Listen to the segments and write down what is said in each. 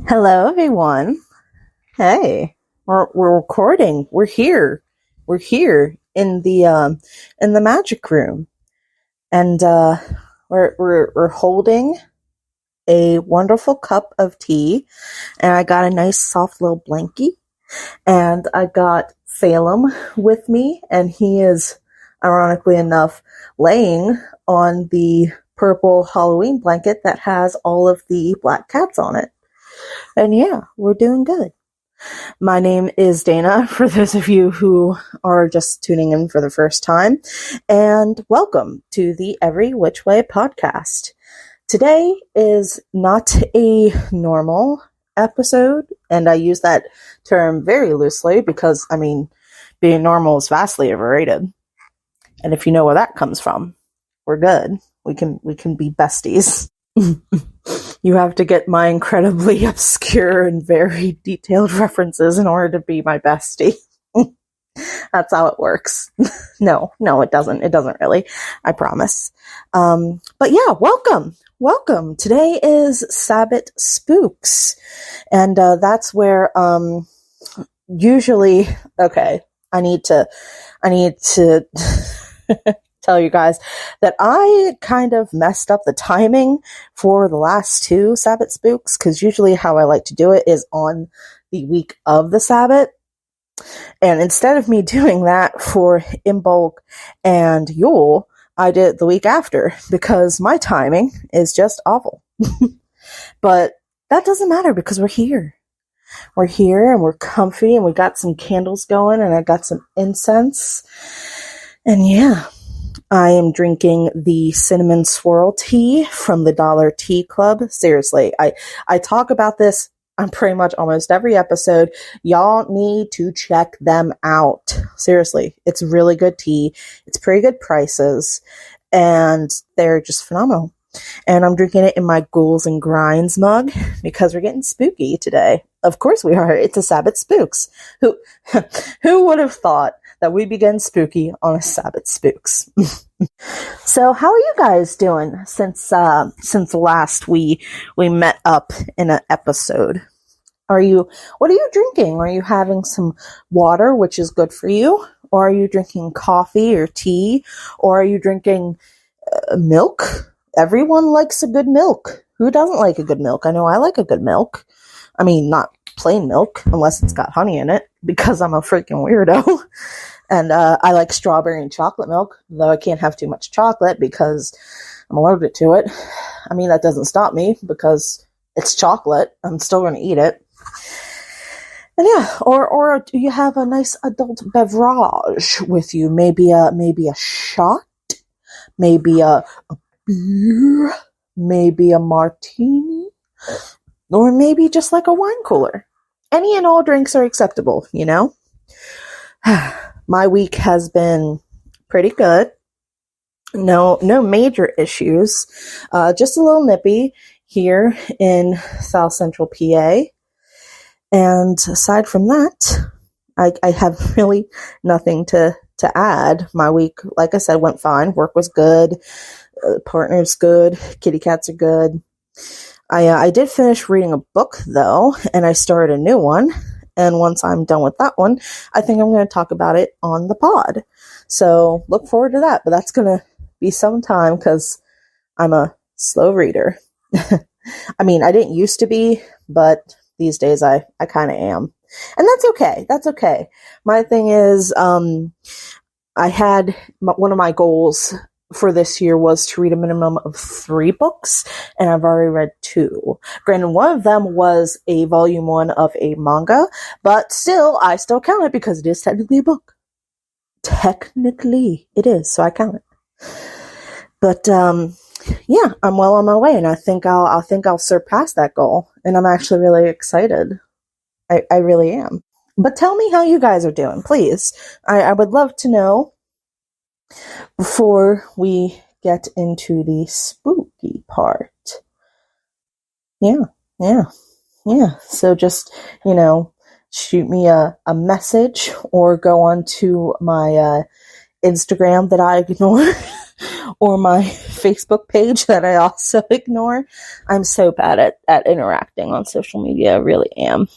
Hello, everyone. Hey, we're recording. We're here. We're here in the magic room, and we're holding a wonderful cup of tea, and I got a nice soft little blankie, and I got Salem with me, and he is, ironically enough, laying on the purple Halloween blanket that has all of the black cats on it. And yeah, we're doing good. My name is Dana, for those of you who are just tuning in for the first time, and welcome to the Every Which Way podcast. Today is not a normal episode, and I use that term very loosely because, being normal is vastly overrated. And if you know where that comes from, we're good. We can be besties. You have to get my incredibly obscure and very detailed references in order to be my bestie. That's how it works. No, it doesn't. It doesn't really. I promise. But yeah, welcome. Today is Sabbat Spooks. And that's where usually, okay, I need to tell you guys that I kind of messed up the timing for the last two Sabbat Spooks, because usually how I like to do it is on the week of the Sabbath. And instead of me doing that for Imbolc and Yule, I did it the week after because my timing is just awful. But that doesn't matter because we're here. We're here and we're comfy and we got some candles going and I got some incense. And yeah, I am drinking the cinnamon swirl tea from the Dollar Tea Club. Seriously, I talk about this on pretty much almost every episode. Y'all need to check them out. Seriously, it's really good tea. It's pretty good prices, and they're just phenomenal. And I'm drinking it in my Ghouls and Grinds mug because we're getting spooky today. Of course we are. It's a Sabbath Spooks. Who would have thought that we begin spooky on a Sabbath Spooks? So how are you guys doing since last we met up in an episode? What are you drinking? Are you having some water, which is good for you? Or are you drinking coffee or tea? Or are you drinking milk? Everyone likes a good milk. Who doesn't like a good milk? I know I like a good milk. I mean, not plain milk, unless it's got honey in it, because I'm a freaking weirdo. And I like strawberry and chocolate milk, though I can't have too much chocolate because I'm allergic to it. I mean, that doesn't stop me because it's chocolate. I'm still going to eat it. And yeah, or do you have a nice adult beverage with you? Maybe a shot, maybe a beer, maybe a martini, or maybe just like a wine cooler. Any and all drinks are acceptable, you know? My week has been pretty good. No major issues. Just a little nippy here in South Central PA. And aside from that, I have really nothing to add. My week, like I said, went fine. Work was good. Partner's good. Kitty cats are good. I did finish reading a book, though, and I started a new one. And once I'm done with that one, I think I'm going to talk about it on the pod. So look forward to that. But that's going to be some time because I'm a slow reader. I mean, I didn't used to be, but these days I kind of am. And that's okay. That's okay. My thing is, I had one of my goals for this year was to read a minimum of 3 books, and I've already read 2. Granted, one of them was a volume 1 of a manga, but still, I still count it because it is technically a book. Technically, it is, so I count it. But yeah, I'm well on my way, and I think I'll surpass that goal, and I'm actually really excited. I really am. But tell me how you guys are doing, please. I would love to know. Before we get into the spooky part. Yeah. So just, shoot me a message or go on to my Instagram that I ignore or my Facebook page that I also ignore. I'm so bad at interacting on social media. I really am.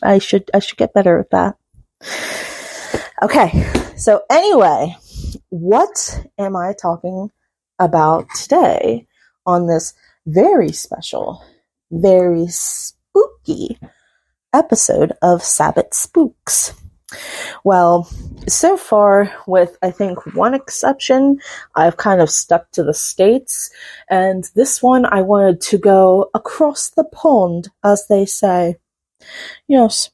I should get better at that. Okay, so anyway, what am I talking about today on this very special, very spooky episode of Sabbat Spooks? Well, so far, with I think one exception, I've kind of stuck to the States, and this one I wanted to go across the pond, as they say. Yes.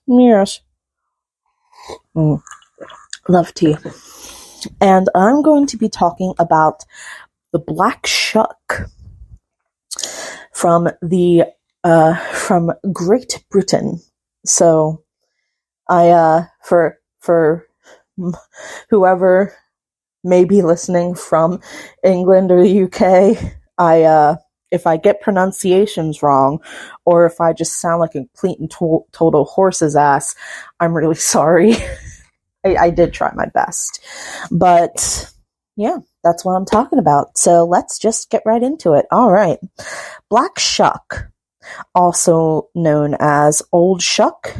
Love tea. And I'm going to be talking about the Black Shuck from Great Britain. So for whoever may be listening from England or the UK, if I get pronunciations wrong, or if I just sound like a complete and total horse's ass, I'm really sorry. I did try my best. But yeah, that's what I'm talking about. So let's just get right into it. All right. Black Shuck, also known as Old Shuck,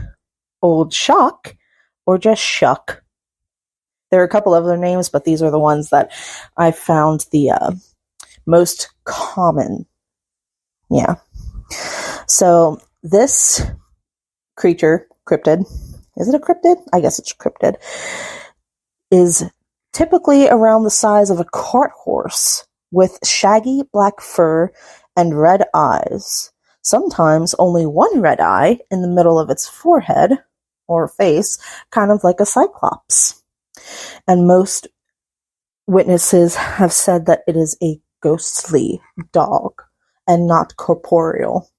Old Shock, or just Shuck. There are a couple other names, but these are the ones that I found the most common. Yeah. So this creature, cryptid, is it a cryptid? I guess it's a cryptid, is typically around the size of a cart horse with shaggy black fur and red eyes. Sometimes only one red eye in the middle of its forehead or face, kind of like a cyclops. And most witnesses have said that it is a ghostly dog and not corporeal.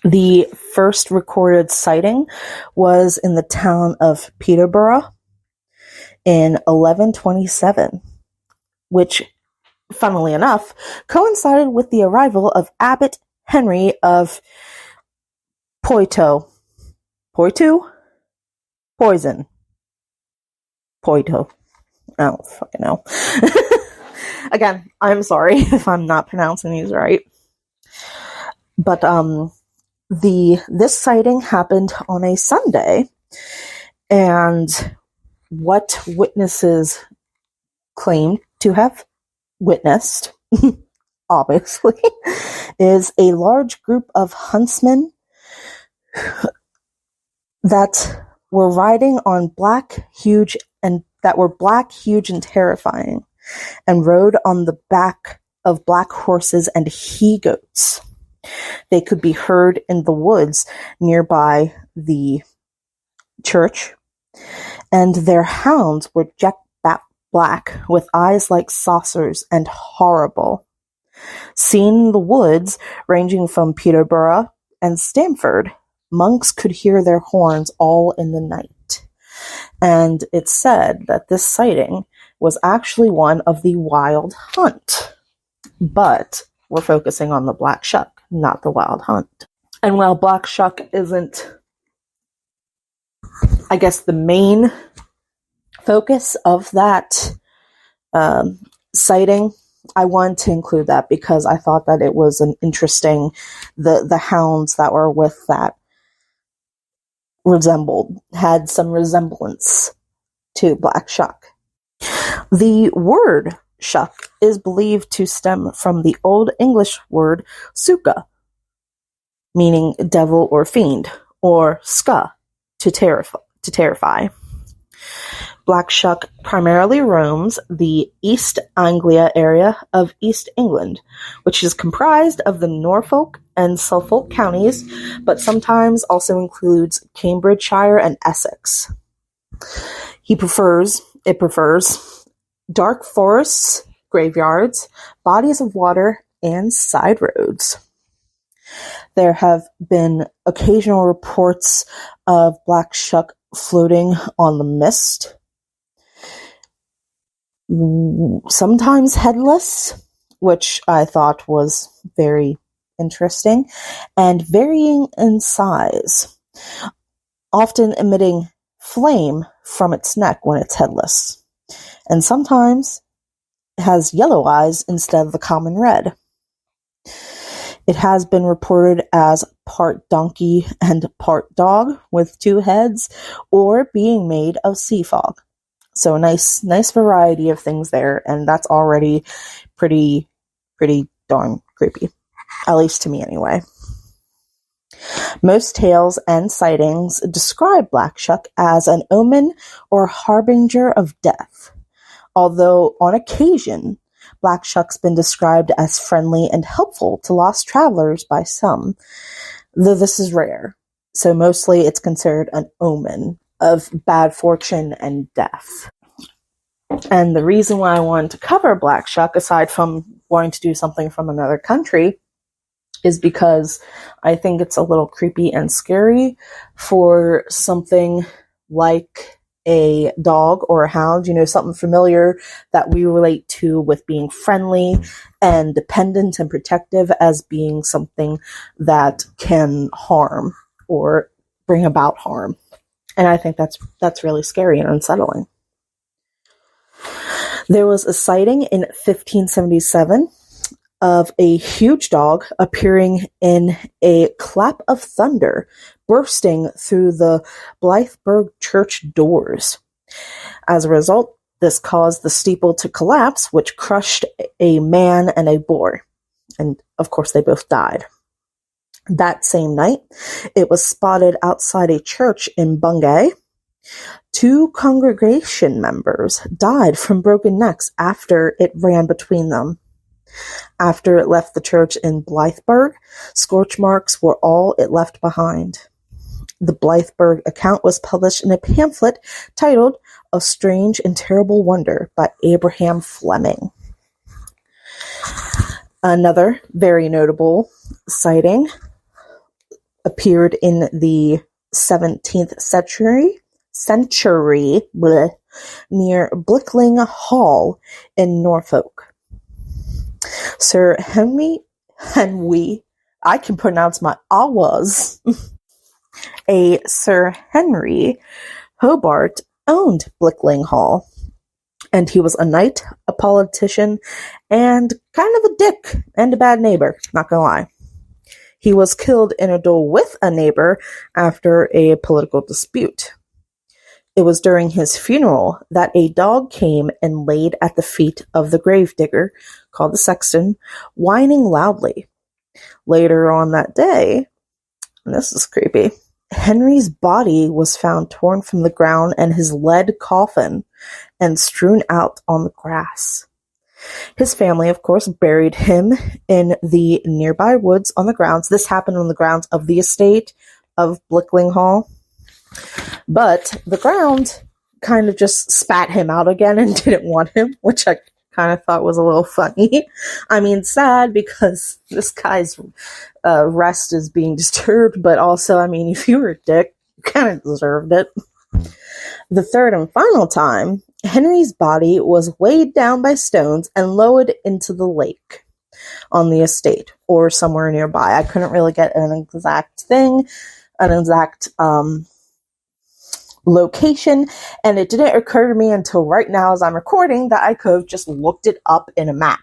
The first recorded sighting was in the town of Peterborough in 1127, which, funnily enough, coincided with the arrival of Abbot Henry of Poitou. Poitou? Poison. Poitou. I don't fucking know. Again, I'm sorry if I'm not pronouncing these right. But, this sighting happened on a Sunday, and what witnesses claim to have witnessed, obviously, is a large group of huntsmen that were riding on black, huge, and terrifying, and rode on the back of black horses and he-goats. They could be heard in the woods nearby the church, and their hounds were jet black with eyes like saucers and horrible. Seen in the woods ranging from Peterborough and Stamford, monks could hear their horns all in the night. And it's said that this sighting was actually one of the wild hunt. But we're focusing on the Black Shuck, not the wild hunt. And while Black Shuck isn't, I guess, the main focus of that sighting, I wanted to include that because I thought that it was an interesting, the hounds that were with that had some resemblance to Black Shuck. The word Shuck is believed to stem from the Old English word suka, meaning devil or fiend, or ska, to terrify. Black Shuck primarily roams the East Anglia area of East England, which is comprised of the Norfolk and Suffolk counties, but sometimes also includes Cambridgeshire and Essex. It prefers dark forests, graveyards, bodies of water, and side roads. There have been occasional reports of Black Shuck floating on the mist, sometimes headless, which I thought was very interesting, and varying in size, often emitting flame from its neck when it's headless. And sometimes has yellow eyes instead of the common red. It has been reported as part donkey and part dog with 2 heads, or being made of sea fog. So a nice variety of things there, and that's already pretty darn creepy. At least to me anyway. Most tales and sightings describe Black Shuck as an omen or harbinger of death, although on occasion Black Shuck's been described as friendly and helpful to lost travelers by some, though this is rare. So mostly it's considered an omen of bad fortune and death. And the reason why I wanted to cover Black Shuck, aside from wanting to do something from another country, is because I think it's a little creepy and scary for something like a dog or a hound, something familiar that we relate to with being friendly and dependent and protective, as being something that can harm or bring about harm. And I think that's really scary and unsettling. There was a sighting in 1577 of a huge dog appearing in a clap of thunder bursting through the Blytheburg church doors. As a result, this caused the steeple to collapse, which crushed a man and a boy. And of course, they both died. That same night, it was spotted outside a church in Bungay. 2 congregation members died from broken necks after it ran between them. After it left the church in Blytheburg, scorch marks were all it left behind. The Blytheburg account was published in a pamphlet titled A Strange and Terrible Wonder by Abraham Fleming. Another very notable sighting appeared in the 17th century near Blickling Hall in Norfolk. Sir Henry, I can pronounce my awas. A Sir Henry Hobart owned Blickling Hall, and he was a knight, a politician, and kind of a dick and a bad neighbor, not gonna lie. He was killed in a duel with a neighbor after a political dispute. It was during his funeral that a dog came and laid at the feet of the gravedigger, called the sexton, whining loudly. Later on that day, and this is creepy, Henry's body was found torn from the ground and his lead coffin and strewn out on the grass. His family, of course, buried him in the nearby woods on the grounds. This happened on the grounds of the estate of Blickling Hall. But the ground kind of just spat him out again and didn't want him, which I kind of thought was a little funny. I mean, sad because this guy's rest is being disturbed, but also, I mean, if you were a dick, you kind of deserved it. The third and final time, Henry's body was weighed down by stones and lowered into the lake on the estate or somewhere nearby. I couldn't really get an exact location, and it didn't occur to me until right now as I'm recording that I could have just looked it up in a map.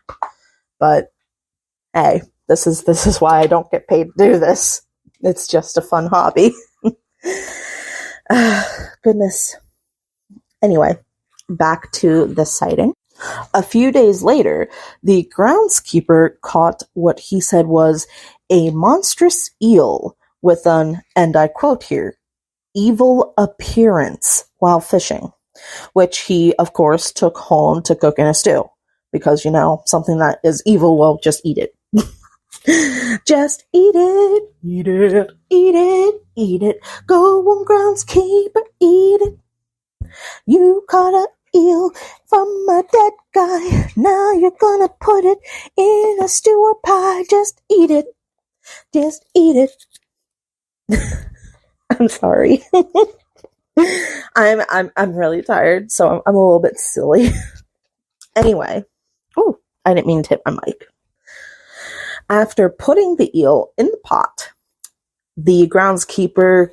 But hey, this is why I don't get paid to do this. It's just a fun hobby. Goodness. Anyway, back to the sighting. A few days later, the groundskeeper caught what he said was a monstrous eel with an, and I quote here, evil appearance while fishing, which he, of course, took home to cook in a stew. Because, something that is evil, well, just eat it. Just eat it, eat it, eat it, eat it. Go on, groundskeeper, eat it. You caught a eel from a dead guy. Now you're gonna put it in a stew or pie. Just eat it. Just eat it. I'm sorry. I'm really tired, so I'm a little bit silly. Anyway. Oh, I didn't mean to hit my mic. After putting the eel in the pot, the groundskeeper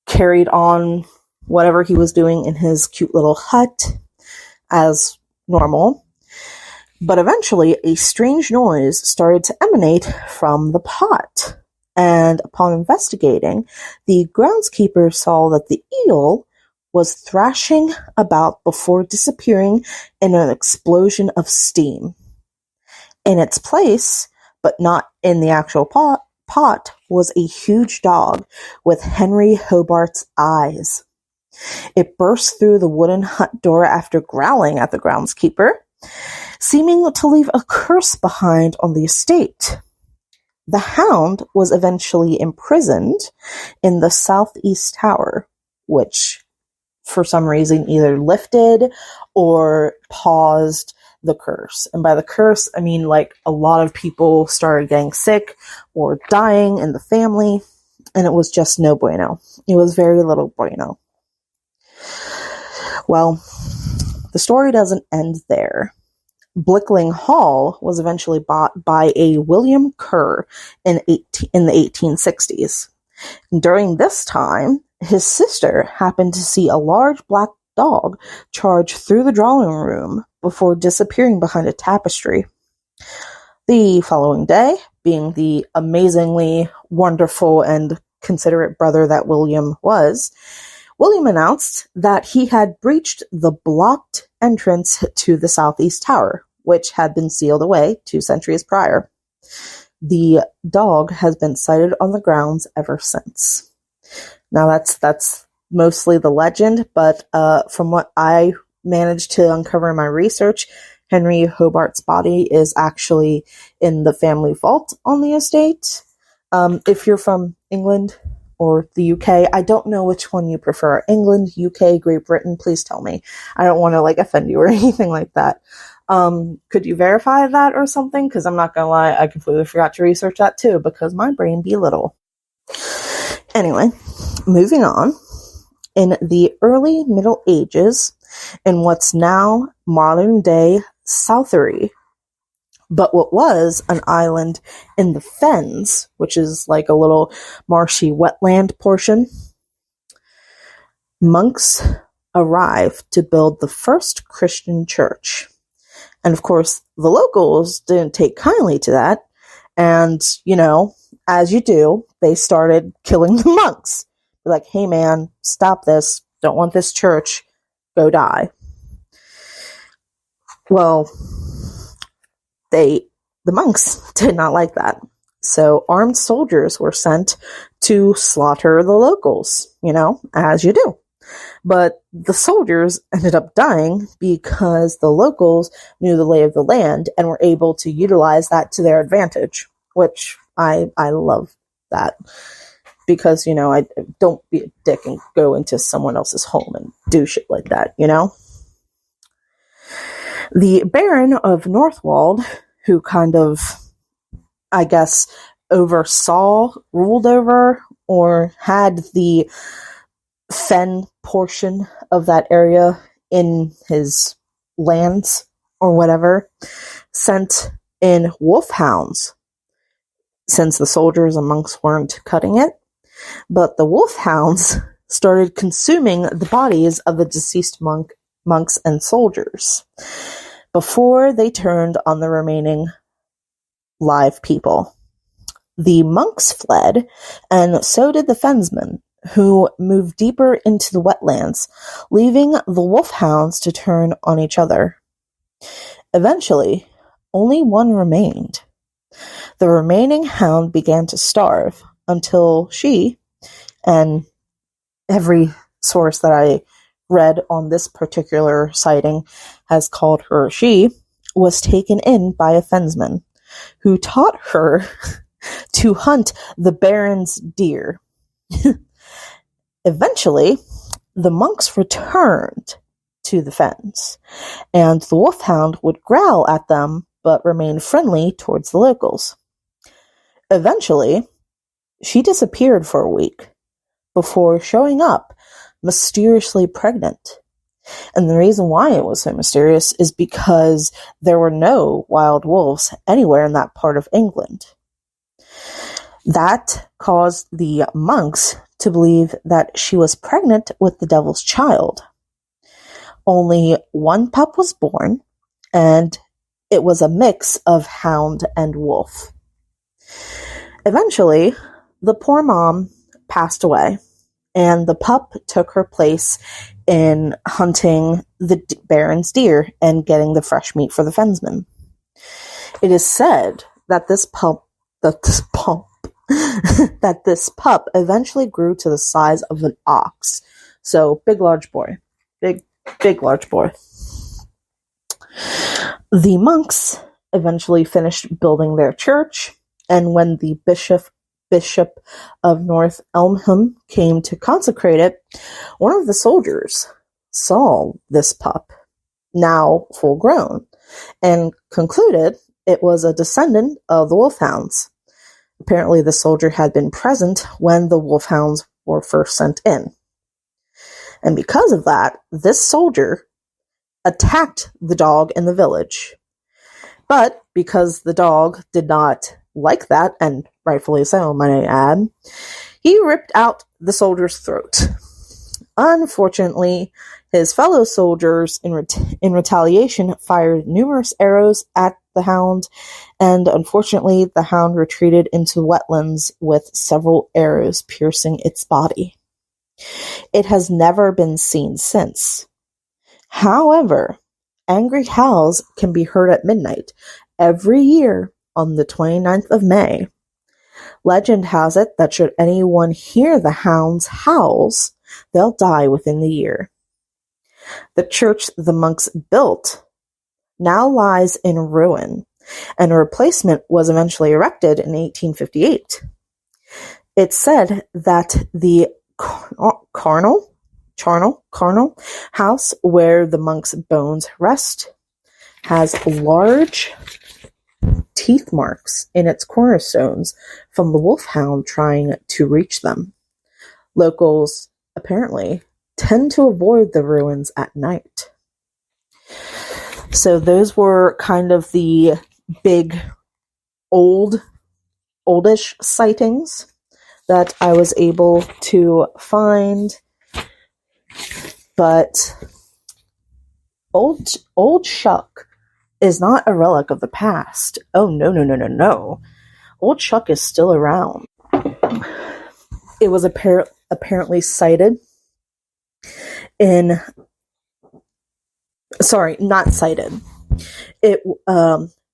carried on whatever he was doing in his cute little hut as normal. But eventually, a strange noise started to emanate from the pot. And upon investigating, the groundskeeper saw that the eel was thrashing about before disappearing in an explosion of steam. In its place, but not in the actual pot, was a huge dog with Henry Hobart's eyes. It burst through the wooden hut door after growling at the groundskeeper, seeming to leave a curse behind on the estate. The hound was eventually imprisoned in the southeast tower, which for some reason either lifted or paused the curse. And by the curse, I mean like a lot of people started getting sick or dying in the family, and it was just no bueno. It was very little bueno. Well, the story doesn't end there. Blickling Hall was eventually bought by a William Kerr in the 1860s. During this time, his sister happened to see a large black dog charge through the drawing room before disappearing behind a tapestry. The following day, being the amazingly wonderful and considerate brother that William was, William announced that he had breached the blocked entrance to the southeast tower, which had been sealed away 2 centuries prior. The dog has been sighted on the grounds ever since. Now that's mostly the legend, but from what I managed to uncover in my research, Henry Hobart's body is actually in the family vault on the estate. If you're from England or the UK, I don't know which one you prefer. England, UK, Great Britain, please tell me. I don't want to offend you or anything like that. Could you verify that or something? Because I'm not going to lie, I completely forgot to research that too, because my brain be little. Anyway, moving on. In the early Middle Ages, in what's now modern-day Southery, but what was an island in the Fens, which is like a little marshy wetland portion, monks arrived to build the first Christian church. And of course, the locals didn't take kindly to that. And, as you do, they started killing the monks. They're like, hey man, stop this. Don't want this church. Go die. Well, the monks did not like that. So armed soldiers were sent to slaughter the locals, as you do. But the soldiers ended up dying because the locals knew the lay of the land and were able to utilize that to their advantage, which I love that. Because, I don't be a dick and go into someone else's home and do shit like that, The Baron of Northwold, who kind of, I guess, ruled over, or had the fen portion of that area in his lands, or whatever, sent in wolfhounds, since the soldiers and monks weren't cutting it. But the wolfhounds started consuming the bodies of the deceased monks and soldiers before they turned on the remaining live people. The monks fled, and so did the fensmen, who moved deeper into the wetlands, leaving the wolfhounds to turn on each other. Eventually, only one remained. The remaining hound began to starve until she, and every source that I read on this particular sighting has called her she, was taken in by a fensman, who taught her to hunt the Baron's deer. Eventually, the monks returned to the fens, and the wolfhound would growl at them but remain friendly towards the locals. Eventually, she disappeared for a week before showing up mysteriously pregnant. And the reason why it was so mysterious is because there were no wild wolves anywhere in that part of England. That caused the monks to believe that she was pregnant with the devil's child. Only one pup was born, and it was a mix of hound and wolf. Eventually, the poor mom passed away, and the pup took her place in hunting the Baron's deer and getting the fresh meat for the fensmen. It is said that this pup eventually grew to the size of an ox. So, big, large boy. Big, large boy. The monks eventually finished building their church, and when the Bishop of North Elmham came to consecrate it, one of the soldiers saw this pup, now full grown, and concluded it was a descendant of the wolfhounds. Apparently, the soldier had been present when the wolfhounds were first sent in. And because of that, this soldier attacked the dog in the village. But because the dog did not like that, and rightfully so, might I add, he ripped out the soldier's throat. Unfortunately, his fellow soldiers, in retaliation, fired numerous arrows at the hound, and unfortunately, the hound retreated into wetlands with several arrows piercing its body. It has never been seen since. However, angry howls can be heard at midnight every year on the 29th of May. Legend has it that should anyone hear the hound's howls, they'll die within the year. The church the monks built now lies in ruin, and a replacement was eventually erected in 1858. It's said that the charnel house where the monks' bones rest has large teeth marks in its cornerstones from the wolfhound trying to reach them. Locals apparently tend to avoid the ruins at night. So those were kind of the big oldish sightings that I was able to find. But old Shuck is not a relic of the past. Oh, no. Old Shuck is still around. It was apparently sighted in... Sorry, not sighted.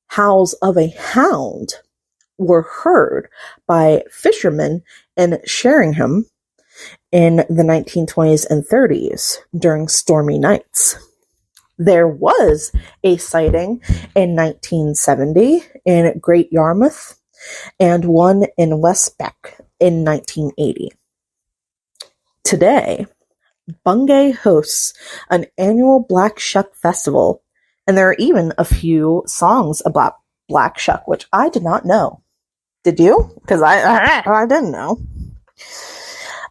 Howls of a hound were heard by fishermen in Sheringham in the 1920s and 30s during stormy nights. There was a sighting in 1970 in Great Yarmouth and one in Westbeck in 1980. Today, Bungay hosts an annual Black Shuck festival, and there are even a few songs about Black Shuck, which I did not know. Did you? Because I didn't know.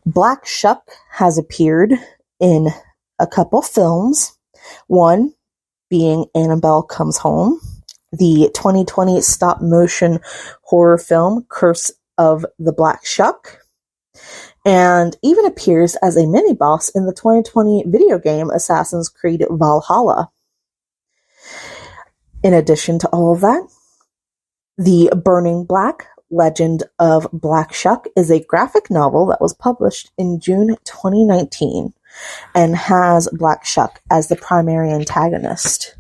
Black Shuck has appeared in a couple films, one being Annabelle Comes Home, the 2020 stop-motion horror film Curse of the Black Shuck, and even appears as a mini-boss in the 2020 video game Assassin's Creed Valhalla. In addition to all of that, The Burning Black Legend of Black Shuck is a graphic novel that was published in June 2019 and has Black Shuck as the primary antagonist.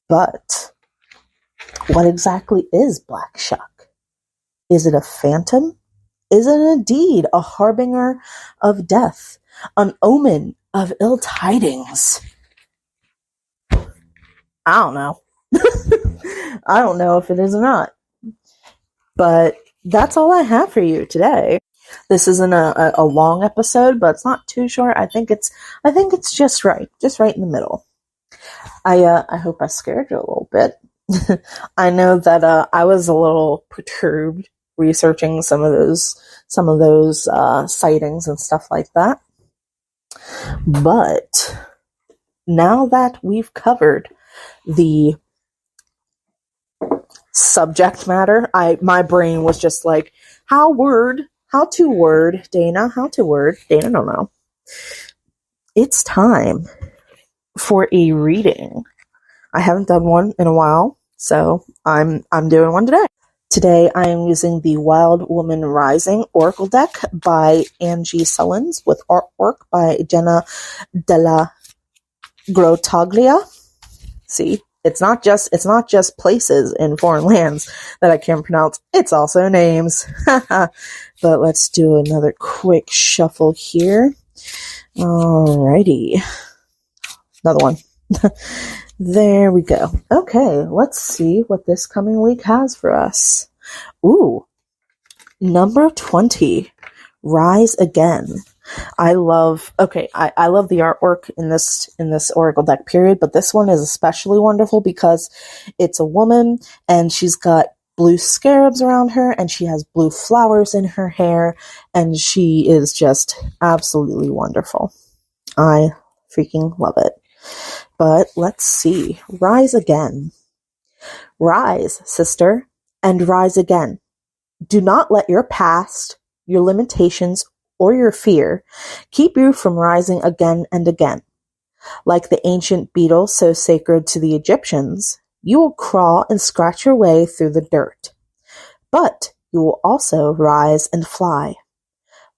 But what exactly is Black Shuck? Is it a phantom? Is it indeed a harbinger of death, an omen of ill tidings? I don't know. I don't know if it is or not. But that's all I have for you today. This isn't a long episode, but it's not too short. I think it's just right in the middle. I hope I scared you a little bit. I know that I was a little perturbed researching some of those sightings and stuff like that. But now that we've covered the subject matter, my brain was just like, how to word, Dana, don't know. It's time for a reading. I haven't done one in a while, So I'm doing one today. Today I am using the Wild Woman Rising Oracle deck by Angie Sullins with artwork by Jenna Della Grottaglia. See, it's not just places in foreign lands that I can't pronounce. It's also names. But let's do another quick shuffle here. Alrighty. Another one. There we go. Okay, let's see what this coming week has for us. Ooh, number 20, Rise Again. I love the artwork in this Oracle deck period, but this one is especially wonderful because it's a woman and she's got blue scarabs around her and she has blue flowers in her hair and she is just absolutely wonderful. I freaking love it. But let's see. Rise again. Rise, sister, and rise again. Do not let your past, your limitations, or your fear keep you from rising again and again. Like the ancient beetle so sacred to the Egyptians, you will crawl and scratch your way through the dirt. But you will also rise and fly.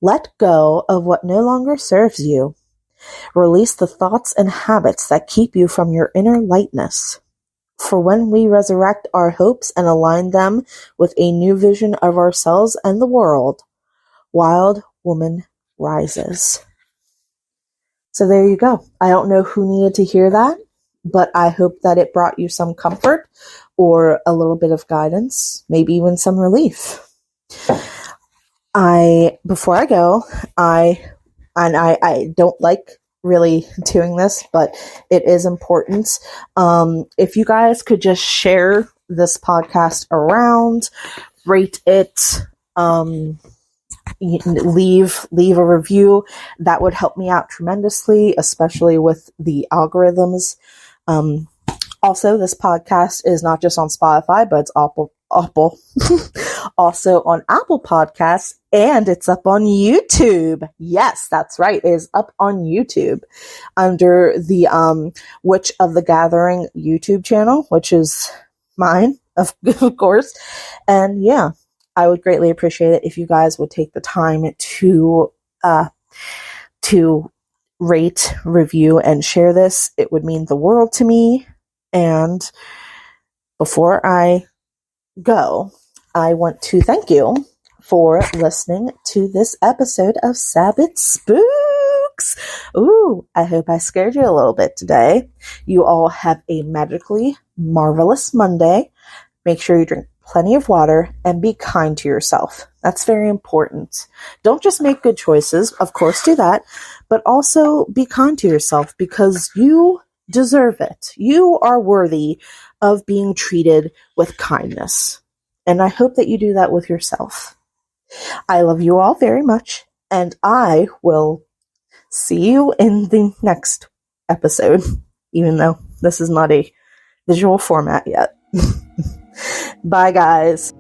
Let go of what no longer serves you. Release the thoughts and habits that keep you from your inner lightness. For when we resurrect our hopes and align them with a new vision of ourselves and the world, Wild Woman rises. So there you go. I don't know who needed to hear that, but I hope that it brought you some comfort or a little bit of guidance, maybe even some relief. Before I go, I don't like really doing this, but it is important. If you guys could just share this podcast around, rate it, leave a review, that would help me out tremendously, especially with the algorithms. Also, this podcast is not just on Spotify, but it's also on Apple Podcasts, and it's up on YouTube. Yes, that's right. It is up on YouTube under the Witch of the Gathering YouTube channel, which is mine, of course. And yeah, I would greatly appreciate it if you guys would take the time to rate, review, and share this. It would mean the world to me. And before I go, I want to thank you for listening to this episode of Sabbat Spooks. Ooh, I hope I scared you a little bit today. You all have a magically marvelous Monday. Make sure you drink plenty of water and be kind to yourself. That's very important. Don't just make good choices. Of course, do that, but also be kind to yourself because you deserve it. You are worthy of being treated with kindness. And I hope that you do that with yourself. I love you all very much, and I will see you in the next episode, even though this is not a visual format yet. Bye, guys.